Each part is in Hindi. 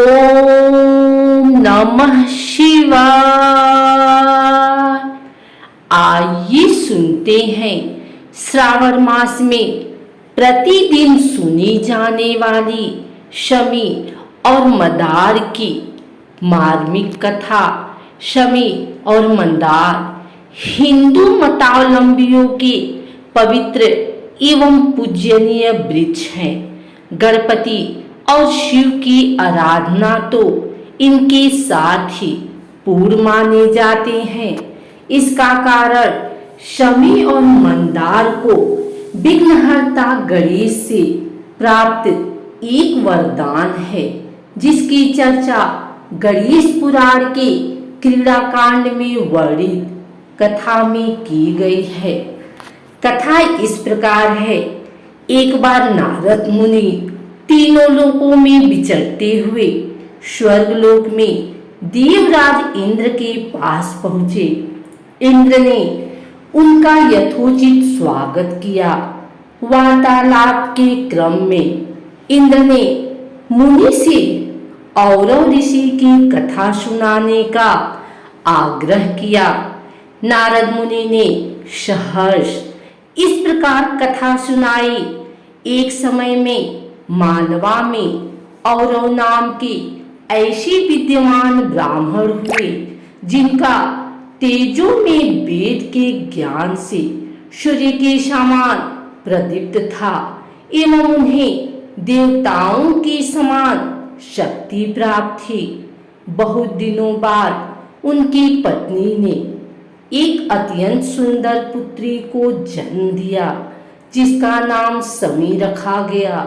ओम नमः शिवाय। आइए सुनते हैं श्रावण मास में प्रतिदिन सुनी जाने वाली शमी और मंदार की मार्मिक कथा। शमी और मंदार हिंदू मतावलंबियों के पवित्र एवं पूजनीय वृक्ष हैं। गणपति और शिव की आराधना तो इनके साथ ही पूर्ण माने जाते हैं। इसका कारण शमी और मंदार को विघ्नहर्ता गणेश से प्राप्त एक वरदान है, जिसकी चर्चा गणेश पुराण के क्रीड़ाकांड में वर्णित कथा में की गई है। कथा इस प्रकार है। एक बार नारद मुनि तीनों लोकों में विचरते हुए स्वर्गलोक में देवराज इंद्र के पास पहुंचे। इंद्र ने उनका यथोचित स्वागत किया। वार्तालाप के क्रम में इंद्र ने मुनि से औरव ऋषि की कथा सुनाने का आग्रह किया। नारद मुनि ने सहर्ष इस प्रकार कथा सुनाई। एक समय में मालवा में औरव नाम के ऐसे विद्यमान ब्राह्मण हुए, जिनका तेजो में वेद के ज्ञान से सूर्य के समान प्रदीप्त था एवं उन्हें देवताओं के समान शक्ति प्राप्त थी। बहुत दिनों बाद उनकी पत्नी ने एक अत्यंत सुंदर पुत्री को जन्म दिया, जिसका नाम शमी रखा गया।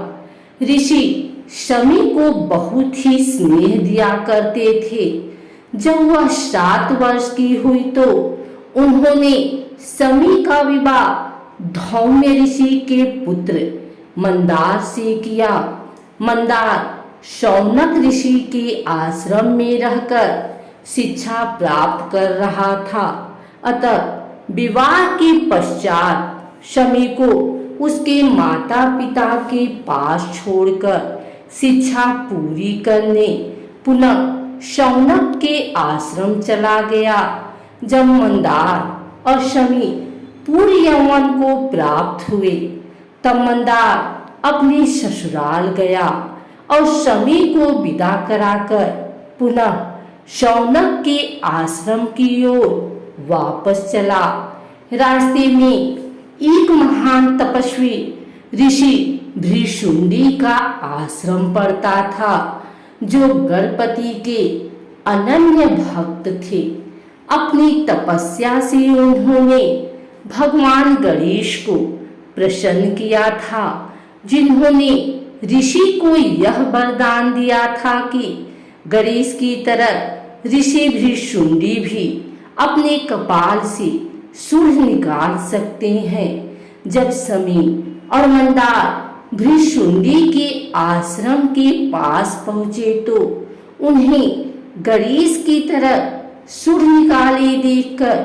ऋषि शमी को बहुत ही स्नेह दिया करते थे। जब वह 7 वर्ष की हुई तो उन्होंने शमी का विवाह धौम्य ऋषि के पुत्र मंदार से किया। मंदार शौनक ऋषि के आश्रम में रहकर शिक्षा प्राप्त कर रहा था। अतः विवाह के पश्चात शमी को उसके माता पिता के पास छोड़कर शिक्षा पूरी करने पुनः शौनक के आश्रम चला गया। जब मंदार और शमी पूर्ण यौवन को प्राप्त हुए, तब मंदार अपने ससुराल गया और शमी को विदा कराकर पुनः शौनक के आश्रम की ओर वापस चला। रास्ते में एक महान तपस्वी ऋषि भृशुंडी का आश्रम पड़ता था, जो गणपति के अनन्य भक्त थे। अपनी तपस्या से उन्होंने भगवान गणेश को प्रसन्न किया था, जिन्होंने ऋषि को यह वरदान दिया था कि गणेश की तरह ऋषि भृशुंडी भी अपने कपाल से सूर्य निकाल सकते हैं। जब शमी और मंदार भृशुंडी के आश्रम के पास पहुंचे तो उन्हें गणेश की तरह सूर्य निकाले देखकर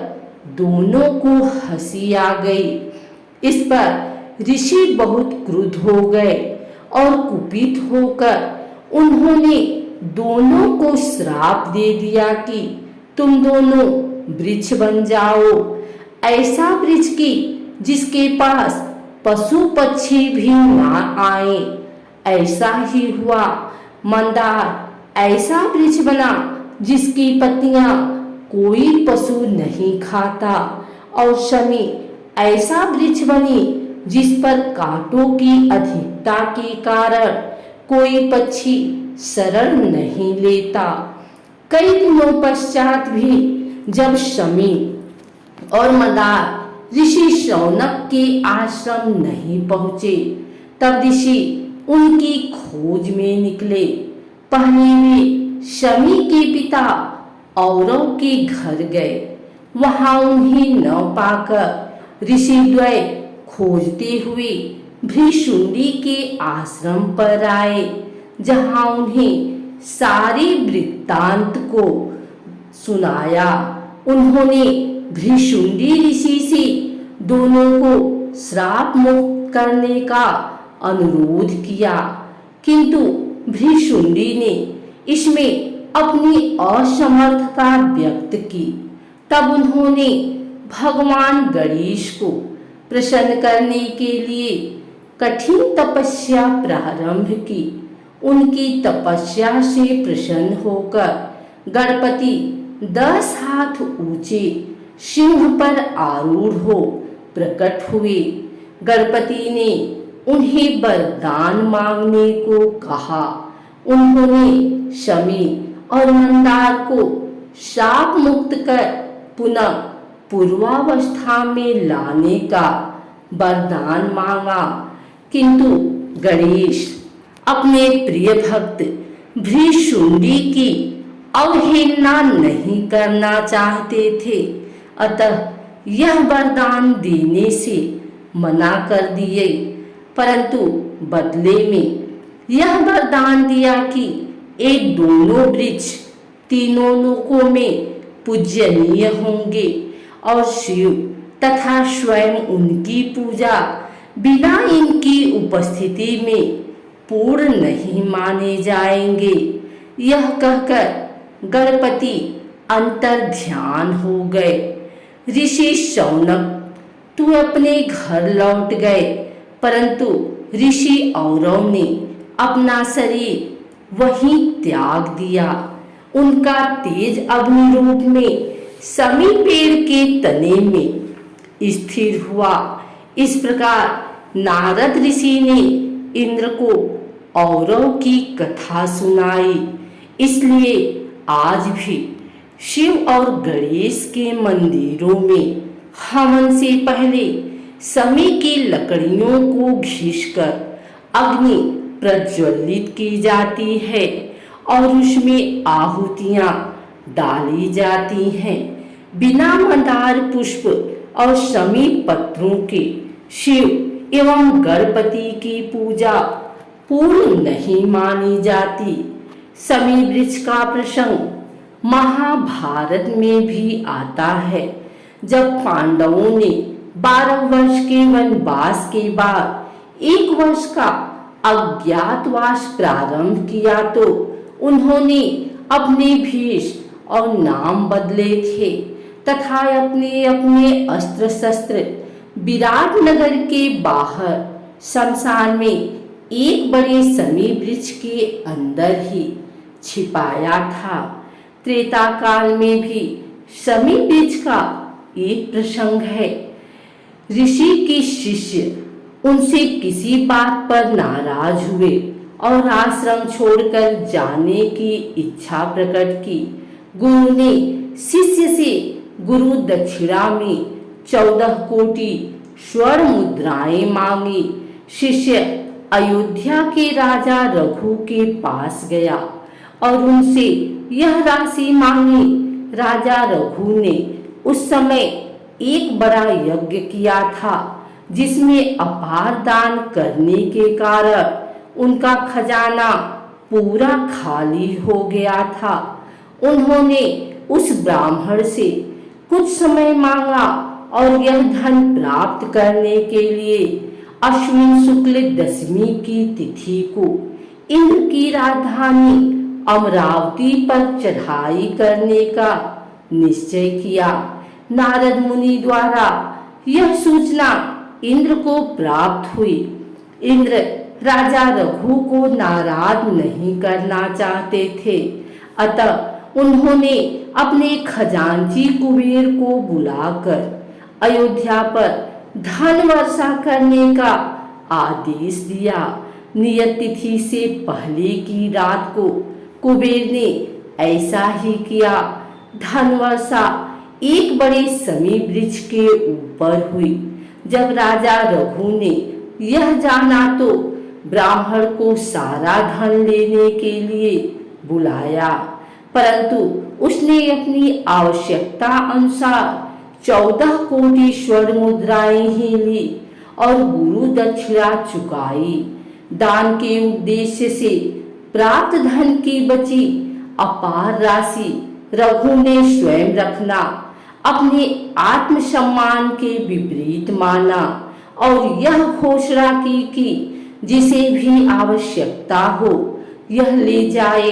दोनों को हंसी आ गई। इस पर ऋषि बहुत क्रुद्ध हो गए और कुपित होकर उन्होंने दोनों को श्राप दे दिया कि तुम दोनों वृक्ष बन जाओ, ऐसा वृक्ष की जिसके पास पशु पक्षी भी ना आए। ऐसा ही हुआ। मंदार ऐसा वृक्ष बना जिसकी पत्तियां कोई पशु नहीं खाता, और शमी ऐसा वृक्ष बनी जिस पर कांटों की अधिकता के कारण कोई पक्षी शरण नहीं लेता। कई दिनों पश्चात भी जब शमी और मंदार ऋषि शौनक के आश्रम नहीं पहुंचे, तब ऋषि उनकी खोज में निकले। पहले वे शमी के पिता औरव के घर गए। वहां उन्हें न पाकर ऋषि द्वय खोजते हुए भृशुंडी के आश्रम पर आए, जहां उन्हें सारे वृत्तांत को सुनाया। उन्होंने भृशुंडी ऋषि से दोनों को श्राप मुक्त करने का अनुरोध किया, किंतु भृशुंडी ने इसमें अपनी असमर्थता व्यक्त की। तब उन्होंने भगवान गणेश को प्रसन्न करने के लिए कठिन तपस्या प्रारंभ की। उनकी तपस्या से प्रसन्न होकर गणपति 10 हाथ ऊंचे सिंह पर आरूढ़ हो प्रकट हुए। गणपति ने उन्हें वरदान मांगने को कहा। उन्होंने शमी और मंदार को शाप मुक्त कर पुनः पूर्वावस्था में लाने का वरदान मांगा, किंतु गणेश अपने प्रिय भक्त भृशुंडी की अवहेलना नहीं करना चाहते थे, अतः यह वरदान देने से मना कर दिए। परंतु बदले में यह वरदान दिया कि एक दोनों वृक्ष तीनों लोकों में पूजनीय होंगे और शिव तथा स्वयं उनकी पूजा बिना इनकी उपस्थिति में पूर्ण नहीं माने जाएंगे। यह कहकर गणपति अंतर ध्यान हो गए। ऋषि शौनक तू अपने घर लौट गए, परंतु ऋषि औरव ने अपना शरीर वहीं त्याग दिया। उनका तेज अग्नि रूप में शमी पेड़ के तने में स्थिर हुआ। इस प्रकार नारद ऋषि ने इंद्र को औरव की कथा सुनाई। इसलिए आज भी शिव और गणेश के मंदिरों में हवन से पहले शमी की लकड़ियों को घिसकर अग्नि प्रज्वलित की जाती है और उसमें आहुतियां डाली जाती हैं। बिना मंदार पुष्प और शमी पत्रों के शिव एवं गणपति की पूजा पूर्ण नहीं मानी जाती। शमी वृक्ष का प्रसंग महाभारत में भी आता है। जब पांडवों ने 12 वर्ष के वनवास के बाद 1 वर्ष का अज्ञातवास प्रारंभ किया तो उन्होंने अपने भेष और नाम बदले थे तथा अपने अपने अस्त्र शस्त्र विराट नगर के बाहर शमशान में एक बड़े शमी वृक्ष के अंदर ही छिपाया था। त्रेता काल में भी शमी वृक्ष का एक प्रसंग है। ऋषि के शिष्य उनसे किसी बात पर नाराज हुए और आश्रम छोड़कर जाने की इच्छा प्रकट की। गुरु ने शिष्य से गुरु दक्षिणा में 14 कोटि स्वर्ण मुद्राएं मांगी। शिष्य अयोध्या के राजा रघु के पास गया और उनसे यह राशि मांगी। राजा रघु ने उस समय एक बड़ा यज्ञ किया था, जिसमें अपार दान करने के कारण उनका खजाना पूरा खाली हो गया था। उन्होंने उस ब्राह्मण से कुछ समय मांगा और यह धन प्राप्त करने के लिए अश्विन शुक्ल दशमी की तिथि को इंद्र की राजधानी अमरावती पर चढ़ाई करने का निश्चय किया। नारद मुनि द्वारा यह सूचना इंद्र को प्राप्त हुई। इंद्र राजा रघु को नाराज नहीं करना चाहते थे, अतः उन्होंने अपने खजांची कुबेर को बुलाकर अयोध्या पर धन वर्षा करने का आदेश दिया। नियत तिथि से पहले की रात को कुबेर ने ऐसा ही किया। धन वर्षा एक बड़े शमी वृक्ष के ऊपर हुई। जब राजा रघु ने यह जाना तो ब्राह्मण को सारा धन लेने के लिए बुलाया, परंतु उसने अपनी आवश्यकता अनुसार 14 कोटि स्वर्ण मुद्राएं ही ली और गुरु दक्षिणा चुकाई। दान के उद्देश्य से प्राप्त धन की बची अपार राशि रघु ने स्वयं रखना अपने आत्मसम्मान के विपरीत माना और यह घोषणा की कि जिसे भी आवश्यकता हो यह ले जाए।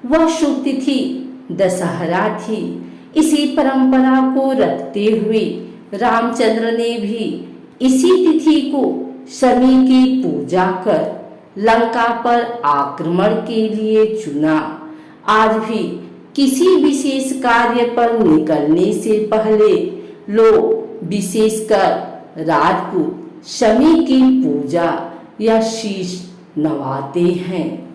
वह शुभ तिथि दशहरा थी। इसी परंपरा को रखते हुए रामचंद्र ने भी इसी तिथि को शमी की पूजा कर लंका पर आक्रमण के लिए चुना। आज भी किसी विशेष कार्य पर निकलने से पहले लोग विशेषकर रात को शमी की पूजा या शीश नवाते हैं।